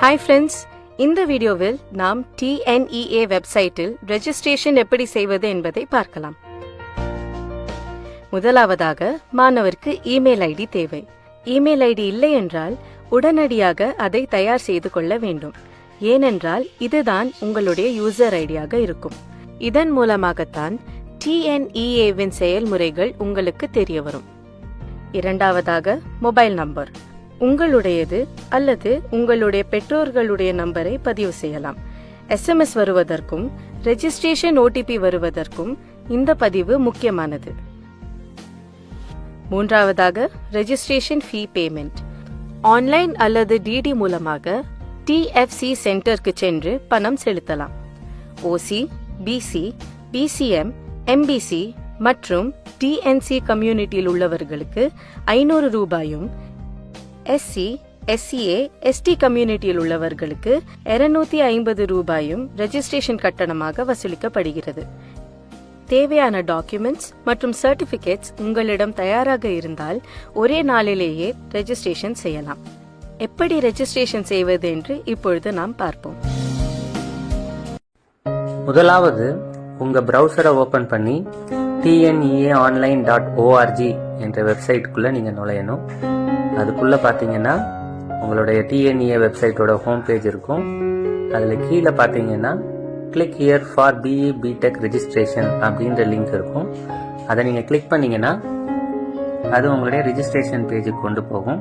Hi friends, இந்த வீடியோவில் நாம் TNEA வெப்சைட்டில் ரெஜிஸ்ட்ரேஷன் எப்படி செய்வது என்பதை பார்க்கலாம். முதலாவதாக மாணவருக்கு இமெயில் ஐடி தேவை. இமெயில் ஐடி இல்லை என்றால் உடனடியாக அதை தயார் செய்து கொள்ள வேண்டும். ஏனென்றால் இதுதான் உங்களுடைய யூசர் ஐடியாக இருக்கும். இதன் மூலமாகத்தான் TNEAவின் செயல்முறைகள் உங்களுக்கு தெரிய வரும். இரண்டாவதாக மொபைல் நம்பர், உங்களுடையது அல்லது உங்களுடைய பெற்றோர்களுடைய நம்பரை பதிவு செய்யலாம். SMS வருவதற்கும் ரெஜிஸ்ட்ரேஷன் OTP வருவதற்கும் இந்த பதிவு முக்கியமானது. மூன்றாவதாக ரெஜிஸ்ட்ரேஷன் ஃபீ பேமெண்ட். ஆன்லைன் அல்லது DD மூலமாக TFC சென்டருக்கு சென்று பணம் செலுத்தலாம். OC, BC, BCM, MBC மற்றும் TNC கம்யூனிட்டியில் உள்ளவர்களுக்கு 500 ரூபாயும், SC, SCA, ST கம்யூனிட்டியில் உள்ளவர்களுக்கு 250 ரூபாயும் ரெஜிஸ்ட்ரேஷன் கட்டணமாக வசூலிக்கப்படுகிறது. தேவையான டாக்குமெண்ட்ஸ் மற்றும் சர்டிபிகேட்ஸ் உங்களிடம் தயாராக இருந்தால் ஒரே நாளிலேயே ரெஜிஸ்ட்ரேஷன் செய்யலாம். எப்படி ரெஜிஸ்ட்ரேஷன் செய்வது என்று இப்பொழுது நாம் பார்ப்போம். முதலாவது உங்க பிரவுசரை ஓபன் பண்ணி tneaonline.org என்ற வெப்சைட்டுக்குள்ள நீங்க நுழையணும். அதுக்குள்ள பாத்தீங்கன்னா உங்களுடைய TNEA வெப்சைட்டோட ஹோம் பேஜ் இருக்கும். அதுல கீழே பாத்தீங்கன்னா click here for BE BTech registration அப்படின்ற லிங்க் இருக்கும். அதை நீங்க கிளிக் பண்ணீங்கன்னா அது உங்களுடைய ரெஜிஸ்ட்ரேஷன் பேஜுக்கு கொண்டு போகும்.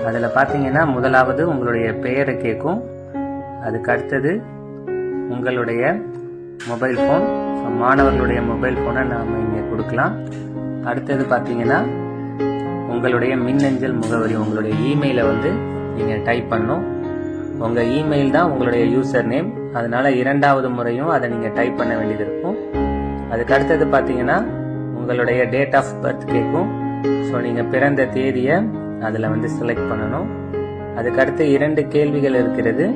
அதில் பார்த்தீங்கன்னா முதலாவது உங்களுடைய பெயரை கேட்கும். அதுக்கு அடுத்தது உங்களுடைய மொபைல் ஃபோன், மாணவர்களுடைய மொபைல் ஃபோனை நாம் இங்கே கொடுக்கலாம். அடுத்தது பார்த்தீங்கன்னா உங்களுடைய மின்னஞ்சல் முகவரி, உங்களுடைய இமெயிலை நீங்கள் டைப் பண்ணணும். உங்கள் இமெயில் தான் உங்களுடைய யூசர் நேம், அதனால இரண்டாவது முறையும் அதை நீங்கள் டைப் பண்ண வேண்டியது இருக்கும். அதுக்கு அடுத்தது பார்த்தீங்கன்னா உங்களுடைய டேட் ஆஃப் பர்த் கேட்கும். ஸோ நீங்கள் பிறந்த தேதியை அதில் செலக்ட் பண்ணணும். அதுக்கடுத்து 2 கேள்விகள் இருக்கிறது.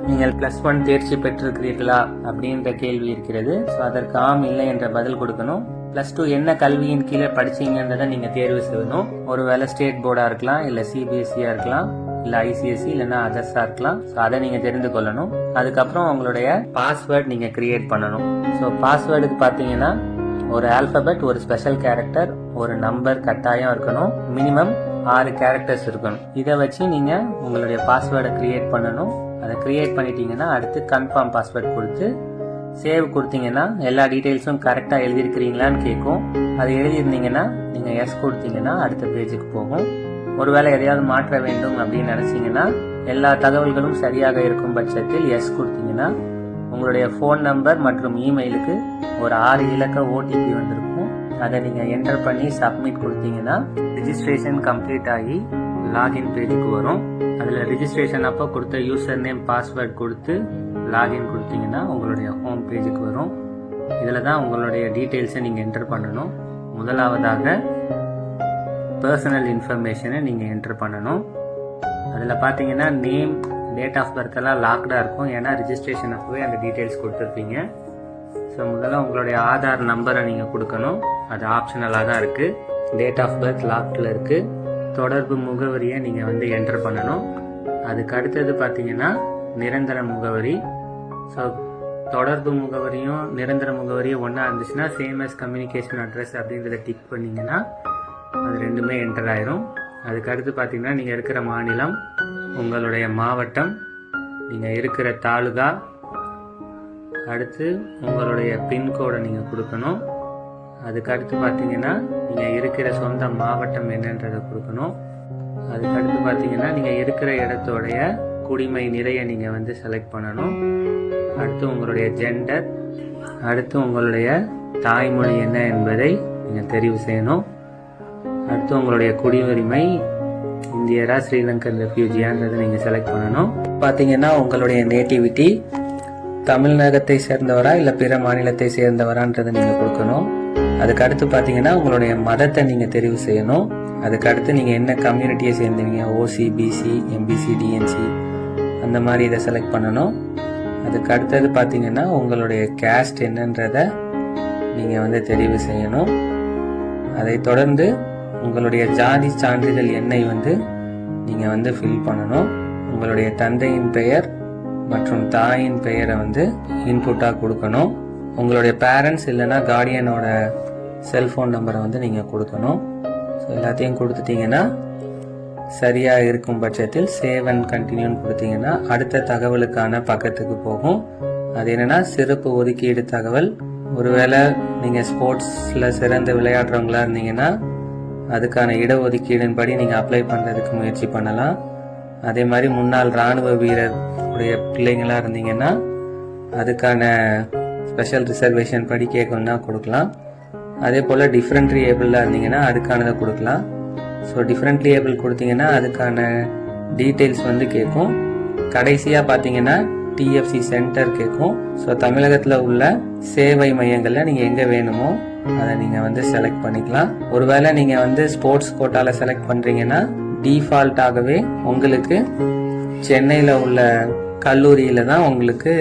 நீங்கள் +1 தேர்ச்சி பெற்றிருக்கிறீர்களா அப்படின்ற கேள்வி இருக்கிறது. ஸோ அதற்கு ஆம் இல்லை என்ற பதில் கொடுக்கணும். +2 என்ன கல்வியின் கீழே படிச்சீங்கன்றதை நீங்கள் தேர்வு செய்யணும். ஒருவேளை ஸ்டேட் போர்டாக இருக்கலாம், இல்லை CBSE இருக்கலாம், இல்லை ICSE இல்லைன்னா அதர்ஸாக இருக்கலாம். ஸோ அதை நீங்கள் தெரிந்து கொள்ளணும். அதுக்கப்புறம் உங்களுடைய பாஸ்வேர்ட் நீங்கள் கிரியேட் பண்ணணும். ஸோ பாஸ்வேர்டுக்கு பார்த்தீங்கன்னா ஒரு ஆல்பபெட், ஒரு ஸ்பெஷல் கேரக்டர், ஒரு நம்பர் கட்டாயம் இருக்கணும். மினிமம் 6 கேரக்டர்ஸ் இருக்கணும். இதை வச்சு நீங்கள் உங்களுடைய பாஸ்வேர்டை கிரியேட் பண்ணணும். அதை கிரியேட் பண்ணிட்டீங்கன்னா அடுத்து கன்ஃபார்ம் பாஸ்வேர்ட் கொடுத்து சேவ் கொடுத்தீங்கன்னா எல்லா டீட்டெயில்ஸும் கரெக்டாக எழுதியிருக்கிறீங்களான்னு கேட்கும். அது எழுதியிருந்தீங்கன்னா நீங்கள் எஸ் கொடுத்தீங்கன்னா அடுத்த பேஜுக்கு போகும். ஒருவேளை எதையாவது மாற்ற வேண்டும் அப்படின்னு நினச்சிங்கன்னா எல்லா தகவல்களும் சரியாக இருக்கும் பட்சத்தில் எஸ் கொடுத்தீங்கன்னா உங்களுடைய ஃபோன் நம்பர் மற்றும் இமெயிலுக்கு ஒரு 6 இலக்க OTP வந்திருக்கும். அதை நீங்கள் என்டர் பண்ணி சப்மிட் கொடுத்தீங்கன்னா ரெஜிஸ்ட்ரேஷன் கம்ப்ளீட் ஆகி லாகின் பேஜுக்கு வரும். அதில் ரெஜிஸ்ட்ரேஷன் அப்போ கொடுத்த யூசர் நேம் பாஸ்வேர்ட் கொடுத்து லாகின் கொடுத்தீங்கன்னா உங்களுடைய ஹோம் பேஜுக்கு வரும். இதில் தான் உங்களுடைய டீட்டெயில்ஸை நீங்கள் என்டர் பண்ணணும். முதலாவதாக பர்சனல் இன்ஃபர்மேஷனை நீங்கள் என்டர் பண்ணணும். அதில் பார்த்தீங்கன்னா நேம், டேட் ஆஃப் பர்த் எல்லாம் லாக்டாக இருக்கும். ஏன்னா ரெஜிஸ்ட்ரேஷன் அப்போவே அந்த டீட்டெயில்ஸ் கொடுத்துருப்பீங்க. ஸோ முதல்ல உங்களுடைய ஆதார் நம்பரை நீங்கள் கொடுக்கணும். அது ஆப்ஷனலாக தான் இருக்குது. டேட் ஆஃப் பர்த் லாக்டில் இருக்குது. தொடர்பு முகவரியை நீங்கள் என்டர் பண்ணணும். அதுக்கு அடுத்தது பார்த்தீங்கன்னா நிரந்தர முகவரி. ஸோ தொடர்பு முகவரியும் நிரந்தர முகவரியும் ஒன்றா இருந்துச்சுன்னா சேம் as கம்யூனிகேஷன் அட்ரஸ் அப்படின்றத டிக் பண்ணிங்கன்னா அது ரெண்டுமே என்டர் ஆயிரும். அதுக்கு அடுத்து பார்த்தீங்கன்னா நீங்கள் இருக்கிற மாநிலம், உங்களுடைய மாவட்டம், நீங்கள் இருக்கிற தாலுகா, அடுத்து உங்களுடைய பின்கோடை நீங்கள் கொடுக்கணும். அதுக்கு அடுத்து பார்த்தீங்கன்னா நீங்கள் இருக்கிற சொந்த மாவட்டம் என்னன்றதை கொடுக்கணும். அதுக்கு அடுத்து பார்த்தீங்கன்னா நீங்கள் இருக்கிற இடத்தோடைய குடிமை நிறைய நீங்கள் செலக்ட் பண்ணணும். அடுத்து உங்களுடைய ஜெண்டர், அடுத்து உங்களுடைய தாய்மொழி என்ன என்பதை நீங்கள் தெரிவு செய்யணும். அடுத்து உங்களுடைய குடியுரிமை இந்தியரா, ஸ்ரீலங்கன் ரெஃப்யூஜியான்றதை நீங்கள் செலக்ட் பண்ணணும். பார்த்தீங்கன்னா உங்களுடைய நேட்டிவிட்டி தமிழ்நாட்டை சேர்ந்தவரா இல்லை பிற மாநிலத்தை சேர்ந்தவரான்றதை நீங்கள் கொடுக்கணும். அதுக்கு அடுத்து பார்த்தீங்கன்னா உங்களுடைய மதத்தை நீங்கள் தெரிவு செய்யணும். அதுக்கு அடுத்து நீங்கள் என்ன கம்யூனிட்டியை சேர்ந்தீங்க, OC, BC, MBC, DNC அந்த மாதிரி இதை செலக்ட் பண்ணணும். அதுக்கு அடுத்தது பார்த்தீங்கன்னா உங்களுடைய கேஸ்ட் என்னன்றதை நீங்கள் தெரிவு செய்யணும். அதை தொடர்ந்து உங்களுடைய ஜாதி சான்றிதழ் எண்ணை நீங்கள் ஃபில் பண்ணணும். உங்களுடைய தந்தையின் பெயர் மற்றும் தாயின் பெயரை வந்து இன்புட்டாக கொடுக்கணும். உங்களுடைய பேரண்ட்ஸ் இல்லைன்னா கார்டியனோட செல்ஃபோன் நம்பரை வந்து நீங்கள் கொடுக்கணும். ஸோ எல்லாத்தையும் கொடுத்துட்டிங்கன்னா சரியாக இருக்கும் பட்சத்தில் சேவ் அண்ட் கண்டினியூன்னு கொடுத்தீங்கன்னா அடுத்த தகவலுக்கான பக்கத்துக்கு போகும். அது என்னென்னா சிறப்பு ஒதுக்கீடு தகவல். ஒருவேளை நீங்கள் ஸ்போர்ட்ஸில் சிறந்து விளையாடுறவங்களா இருந்தீங்கன்னா அதுக்கான இடஒதுக்கீடின் படி நீங்கள் அப்ளை பண்ணுறதுக்கு முயற்சி பண்ணலாம். அதே மாதிரி முன்னாள் இராணுவ வீரர் உடைய பிள்ளைங்களாக இருந்தீங்கன்னா அதுக்கான ஸ்பெஷல் ரிசர்வேஷன் படி கேட்கணுன்னா கொடுக்கலாம். அதே போல் டிஃப்ரெண்ட்லி ஏபிளாக இருந்தீங்கன்னா அதுக்கானதை கொடுக்கலாம். ஸோ டிஃப்ரெண்ட்லி ஏபிள் கொடுத்தீங்கன்னா அதுக்கான டீட்டெயில்ஸ் வந்து கேட்கும். கடைசியாக பார்த்தீங்கன்னா டிஎஃப்சி சென்டர் கேட்கும். ஸோ தமிழகத்தில் உள்ள சேவை மையங்களில் நீங்கள் எங்கே வேணுமோ அதை நீங்கள் வந்து செலக்ட் பண்ணிக்கலாம். ஒருவேளை நீங்கள் வந்து ஸ்போர்ட்ஸ் கோட்டாவில் செலக்ட் பண்ணுறீங்கன்னா டிஃபால்ட்டாகவே உங்களுக்கு சென்னையில் உள்ள கல்லூரியில் தான் உங்களுக்கு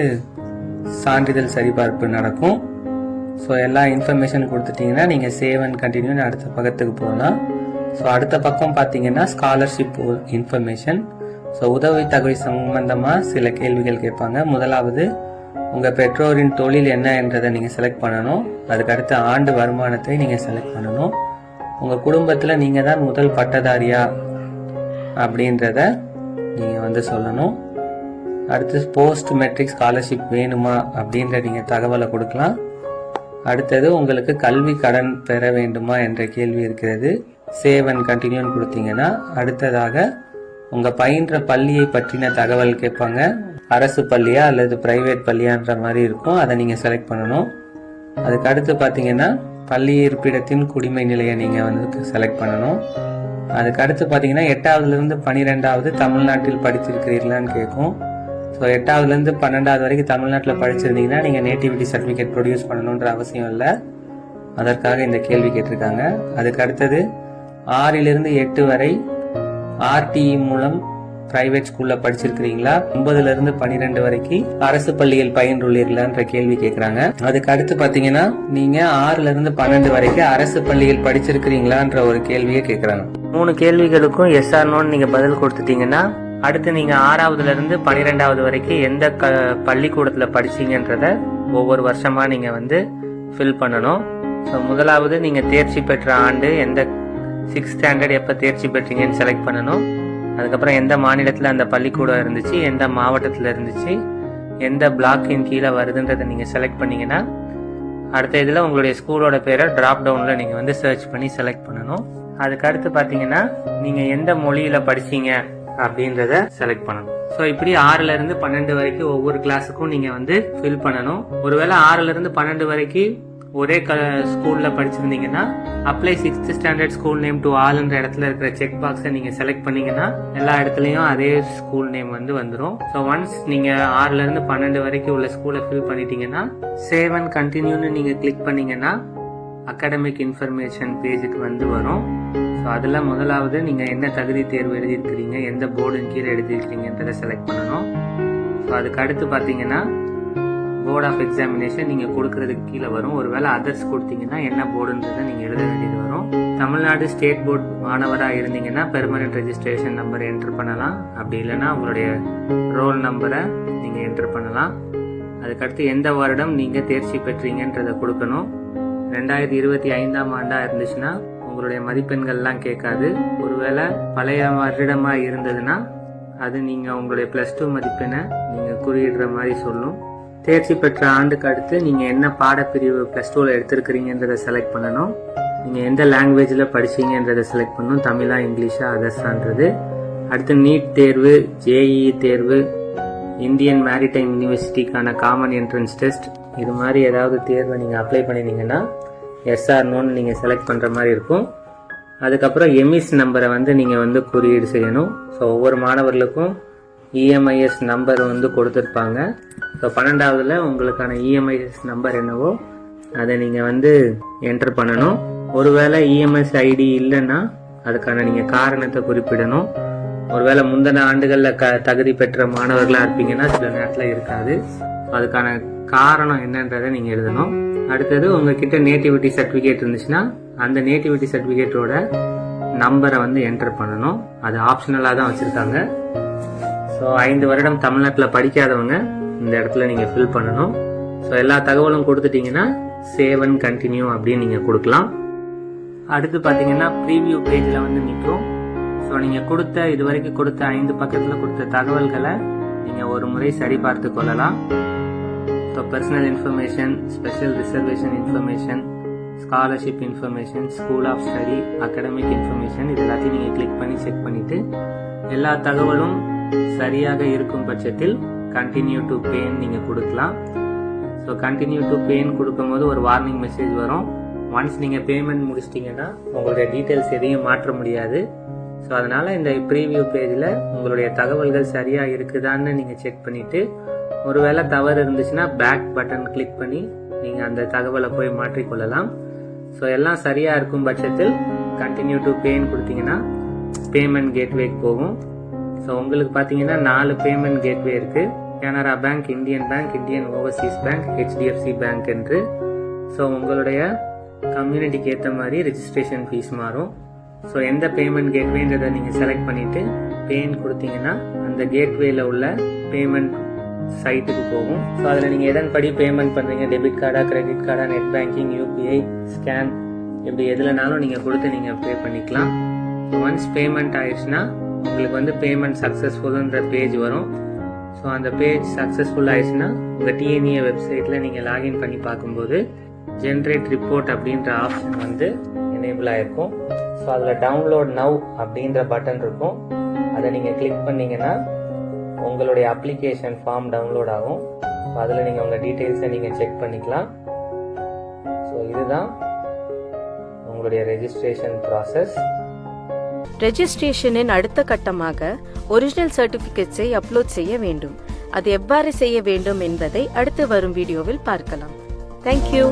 சான்றிதழ் சரிபார்ப்பு நடக்கும். ஸோ எல்லா இன்ஃபர்மேஷன் கொடுத்துட்டிங்கன்னா நீங்கள் சேவ் அண்ட் கண்டினியூன்னு அடுத்த பக்கத்துக்கு போகலாம். ஸோ அடுத்த பக்கம் பார்த்தீங்கன்னா ஸ்காலர்ஷிப் இன்ஃபர்மேஷன். ஸோ உதவித்தொகை சம்பந்தமாக சில கேள்விகள் கேட்பாங்க. முதலாவது உங்கள் பெற்றோரின் தொழில் என்ன என்றதை நீங்கள் செலக்ட் பண்ணணும். அதுக்கடுத்த ஆண்டு வருமானத்தை நீங்கள் செலக்ட் பண்ணணும். உங்கள் குடும்பத்தில் நீங்கள் தான் முதல் பட்டதாரியா அப்படின்றத நீங்கள் வந்து சொல்லணும். அடுத்து போஸ்ட் மெட்ரிக் ஸ்காலர்ஷிப் வேணுமா அப்படின்ற நீங்கள் தகவலை கொடுக்கலாம். அடுத்தது உங்களுக்கு கல்வி கடன் பெற வேண்டுமா என்ற கேள்வி இருக்கிறது. சேவ் அண்ட் கண்டினியூன்னு கொடுத்தீங்கன்னா அடுத்ததாக உங்கள் பயின்ற பள்ளியை பற்றின தகவல் கேட்பாங்க. அரசு பள்ளியா அல்லது பிரைவேட் பள்ளியான்ற மாதிரி இருக்கும். அதை நீங்கள் செலக்ட் பண்ணணும். அதுக்கு அடுத்து பார்த்தீங்கன்னா பள்ளி இருப்பிடத்தின் குடிமை நிலையை நீங்கள் வந்து செலக்ட் பண்ணணும். அதுக்கு அடுத்து பார்த்தீங்கன்னா 8ஆவதுலேருந்து 12ஆவது தமிழ்நாட்டில் படிச்சிருக்கிறீர்களான்னு கேட்கும். ஸோ 8ஆவதுலேருந்து 12ஆவது வரைக்கும் தமிழ்நாட்டில் படிச்சிருந்தீங்கன்னா நீங்கள் நேட்டிவிட்டி சர்டிஃபிகேட் ப்ரொடியூஸ் பண்ணணுன்ற அவசியம் இல்லை. அதற்காக இந்த கேள்வி கேட்டிருக்காங்க. அதுக்கு அடுத்தது 6லிருந்து 8 வரை ஆர்டிஇ மூலம் பிரைவேட் ஸ்கூல்ல படிச்சிருக்கிறீங்களா? 9லிருந்து 12 வரைக்கும் அரசு பள்ளியில் பயின்றுள்ளீர்களான்ற கேள்வி கேட்கறாங்க. அதுக்கு அடுத்து பாத்தீங்கன்னா நீங்க 6லிருந்து 12 வரைக்கும் அரசு பள்ளியில் படிச்சிருக்கிறீங்களான்ற ஒரு கேள்வியை கேட்கறாங்க. 3 கேள்விகளுக்கும் எஸ் ஆர் நோன்னு நீங்க பதில் கொடுத்துட்டீங்கன்னா அடுத்து நீங்க 6ஆவதுலேருந்து 12ஆவது வரைக்கும் எந்த பள்ளிக்கூடத்துல படிச்சீங்கன்றத ஒவ்வொரு வருஷமா நீங்க வந்து ஃபில் பண்ணணும். ஸோ முதலாவது நீங்க தேர்ச்சி பெற்ற ஆண்டு, எந்த 6th ஸ்டாண்டர்ட் எப்போ தேர்ச்சி பெற்றீங்கன்னு செலக்ட் பண்ணணும். அதுக்கப்புறம் எந்த மாநிலத்தில் அந்த பள்ளிக்கூடம் இருந்துச்சு, எந்த மாவட்டத்தில் இருந்துச்சு, எந்த பிளாக்கின் கீழே வருதுன்றதை நீங்கள் செலக்ட் பண்ணிங்கன்னா அடுத்த இதில் உங்களுடைய ஸ்கூலோட பேரை ட்ராப் டவுனில் நீங்கள் வந்து சர்ச் பண்ணி செலக்ட் பண்ணணும். அதுக்கு அடுத்து பார்த்தீங்கன்னா நீங்கள் எந்த மொழியில் படிச்சீங்க அப்படின்றத செலக்ட் பண்ணணும். ஸோ இப்படி 6லிருந்து 12 வரைக்கும் ஒவ்வொரு கிளாஸுக்கும் நீங்கள் வந்து ஃபில் பண்ணணும். ஒருவேளை 6லிருந்து 12 வரைக்கும் ஒரே ஸ்கூல்ல படிச்சிருந்தீங்கன்னா apply 6th standard school name to ஆல்ன்ற இடத்துல இருக்கிற செக் பாக்ஸை நீங்க செலக்ட் பண்ணீங்கன்னா எல்லா இடத்துலயும் அதே ஸ்கூல் நேம் வந்து வந்துடும். ஸோ ஒன்ஸ் நீங்க 6லிருந்து 12 வரைக்கும் உள்ள ஸ்கூலை ஃபில் பண்ணிட்டீங்கன்னா சேவ் அண்ட் கண்டினியூன்னு நீங்க கிளிக் பண்ணீங்கன்னா அகாடமிக் இன்ஃபர்மேஷன் பேஜுக்கு வந்து வரும். ஸோ அதில் முதலாவது நீங்கள் என்ன தகுதி தேர்வு எழுதியிருக்கிறீங்க, எந்த போர்டின் கீழே எழுதியிருக்கிறீங்கன்றதை செலக்ட் பண்ணணும். ஸோ அதுக்கு அடுத்து பார்த்தீங்கன்னா போர்ட் ஆஃப் எக்ஸாமினேஷன் நீங்கள் கொடுக்கறதுக்கு கீழே வரும். ஒருவேளை அதர்ஸ் கொடுத்தீங்கன்னா என்ன போர்டுன்றதை நீங்கள் எழுத வேண்டியது வரும். தமிழ்நாடு ஸ்டேட் போர்ட் மாணவராக இருந்தீங்கன்னா பெர்மனன்ட் ரெஜிஸ்ட்ரேஷன் நம்பர் என்டர் பண்ணலாம். அப்படி இல்லைன்னா உங்களுடைய ரோல் நம்பரை நீங்கள் என்டர் பண்ணலாம். அதுக்கடுத்து எந்த வருடம் நீங்கள் தேர்ச்சி பெற்றீங்கன்றதை கொடுக்கணும். 2025ஆம் ஆண்டாக இருந்துச்சுன்னா உங்களுடைய மதிப்பெண்கள்லாம் கேட்காது. ஒருவேளை பழைய வருடமாக இருந்ததுன்னா அது நீங்கள் உங்களுடைய +2 மதிப்பெண்ணை நீங்கள் குறியிடுற மாதிரி சொல்லும். தேர்ச்சி பெற்ற ஆண்டுக்கு அடுத்து நீங்கள் என்ன பாடப்பிரிவு +2ல எடுத்திருக்கிறீங்கன்றதை செலக்ட் பண்ணணும். நீங்கள் எந்த லாங்குவேஜில் படிச்சீங்கன்றதை செலக்ட் பண்ணணும். தமிழா, இங்கிலீஷா, அதர்ஸான்றது. அடுத்து நீட் தேர்வு, ஜேஇஇ தேர்வு, இந்தியன் மேரிடைம் யூனிவர்சிட்டிக்கான காமன் என்ட்ரன்ஸ் டெஸ்ட், இது மாதிரி ஏதாவது தேர்வை நீங்கள் அப்ளை பண்ணினீங்கன்னா எஸ் ஆர் நோன்னு நீங்கள் செலக்ட் பண்ணுற மாதிரி இருக்கும். அதுக்கப்புறம் எம்இஸ் நம்பரை வந்து நீங்கள் வந்து குறியீடு செய்யணும். ஸோ ஒவ்வொரு மாணவர்களுக்கும் இஎம்ஐஎஸ் நம்பர் வந்து கொடுத்துருப்பாங்க. ஸோ 12ஆவதுல உங்களுக்கான இஎம்ஐஎஸ் நம்பர் என்னவோ அதை நீங்கள் வந்து என்டர் பண்ணணும். ஒருவேளை இஎம்எஸ் ஐடி இல்லைன்னா அதுக்கான நீங்கள் காரணத்தை குறிப்பிடணும். ஒருவேளை முந்தின ஆண்டுகளில் தகுதி பெற்ற மாணவர்களாக இருப்பீங்கன்னா சில நேரத்தில் இருக்காது. அதுக்கான காரணம் என்னன்றதை நீங்கள் எழுதணும். அடுத்தது உங்ககிட்ட நேட்டிவிட்டி சர்டிஃபிகேட் இருந்துச்சுன்னா அந்த நேட்டிவிட்டி சர்டிஃபிகேட்டோட நம்பரை வந்து என்டர் பண்ணணும். அது ஆப்ஷனலாக தான் வச்சுருக்காங்க. ஸோ 5 வருடம் தமிழ்நாட்டில் படிக்காதவங்க இந்த இடத்துல நீங்கள் ஃபில் பண்ணணும். ஸோ எல்லா தகவலும் கொடுத்துட்டீங்கன்னா சேவ் அண்ட் கண்டினியூ அப்படின்னு நீங்கள் கொடுக்கலாம். அடுத்து பார்த்தீங்கன்னா ப்ரீவியூ பேஜில் வந்து நிற்கும். ஸோ நீங்கள் இது வரைக்கும் கொடுத்த 5 பக்கத்தில் கொடுத்த தகவல்களை நீங்கள் ஒரு முறை சரி பார்த்து கொள்ளலாம். So personal information, special reservation information, scholarship information, school of study, academic information, இது எல்லாத்தையும் நீங்கள் கிளிக் பண்ணி செக் பண்ணிவிட்டு எல்லா தகவலும் சரியாக இருக்கும் பட்சத்தில் கண்டினியூ டு பேன்னு நீங்கள் கொடுக்கலாம். ஸோ கண்டினியூ டு பேன்னு கொடுக்கும்போது ஒரு வார்னிங் மெசேஜ் வரும். ஒன்ஸ் நீங்கள் பேமெண்ட் முடிச்சிட்டிங்கன்னா உங்களுடைய டீட்டெயில்ஸ் எதையும் மாற்ற முடியாது. ஸோ அதனால் இந்த ப்ரீவியூ பேஜில் உங்களுடைய தகவல்கள் சரியாக இருக்குதான்னு நீங்கள் செக் பண்ணிவிட்டு ஒருவேளை தவறு இருந்துச்சுன்னா பேக் பட்டன் கிளிக் பண்ணி நீங்கள் அந்த தகவலை போய் மாற்றிக்கொள்ளலாம். ஸோ எல்லாம் சரியாக இருக்கும் பட்சத்தில் கண்டினியூ டு பேன்னு கொடுத்தீங்கன்னா பேமெண்ட் கேட்வேக்கு போகும். ஸோ உங்களுக்கு பார்த்தீங்கன்னா 4 பேமெண்ட் கேட்வே இருக்குது. Canara bank, Indian bank, Indian Overseas bank, HDFC bank என்று. ஸோ உங்களுடைய கம்யூனிட்டிக்கு ஏற்ற மாதிரி ரெஜிஸ்ட்ரேஷன் ஃபீஸ் மாறும். ஸோ எந்த பேமெண்ட் கேட்வேன்றதை நீங்கள் செலக்ட் பண்ணிவிட்டு பேன்னு கொடுத்தீங்கன்னா அந்த கேட்வேயில் உள்ள பேமெண்ட் சைட்டுக்கு போகும். ஸோ அதில் நீங்கள் எதன்படி பேமெண்ட் பண்ணுறீங்க, டெபிட் கார்டா, கிரெடிட் கார்டா, நெட் பேங்கிங், UPI, ஸ்கேன், இப்படி எதுலனாலும் நீங்கள் கொடுத்து நீங்கள் பே பண்ணிக்கலாம். ஒன்ஸ் பேமெண்ட் ஆயிடுச்சுன்னா உங்களுக்கு வந்து பேமெண்ட் சக்ஸஸ்ஃபுல்ன்ற பேஜ் வரும். ஸோ அந்த பேஜ் சக்ஸஸ்ஃபுல் ஆயிடுச்சுன்னா உங்கள் TNEA வெப்சைட்டில் நீங்கள் லாகின் பண்ணி பார்க்கும்போது ஜென்ரேட் ரிப்போர்ட் அப்படின்ற ஆப்ஷன் வந்து எனேபிள் ஆகிருக்கும். ஸோ அதில் டவுன்லோட் நவ் அப்படின்ற பட்டன் இருக்கும். அதை நீங்கள் கிளிக் பண்ணிங்கன்னா உங்களுடைய அப்ளிகேஷன் ஃபார்ம் டவுன்லோட் ஆகும். அதில் நீங்கள் உங்கள் டீட்டெயில்ஸை நீங்கள் செக் பண்ணிக்கலாம். ஸோ இதுதான் உங்களுடைய ரெஜிஸ்ட்ரேஷன் ப்ராசஸ். ரெஜிஸ்ட்ரேஷனின் அடுத்த கட்டமாக ஒரிஜினல் சர்டிபிகேட்ஸை அப்லோட் செய்ய வேண்டும். அது எவ்வாறு செய்ய வேண்டும் என்பதை அடுத்து வரும் வீடியோவில் பார்க்கலாம். தேங்க்யூ.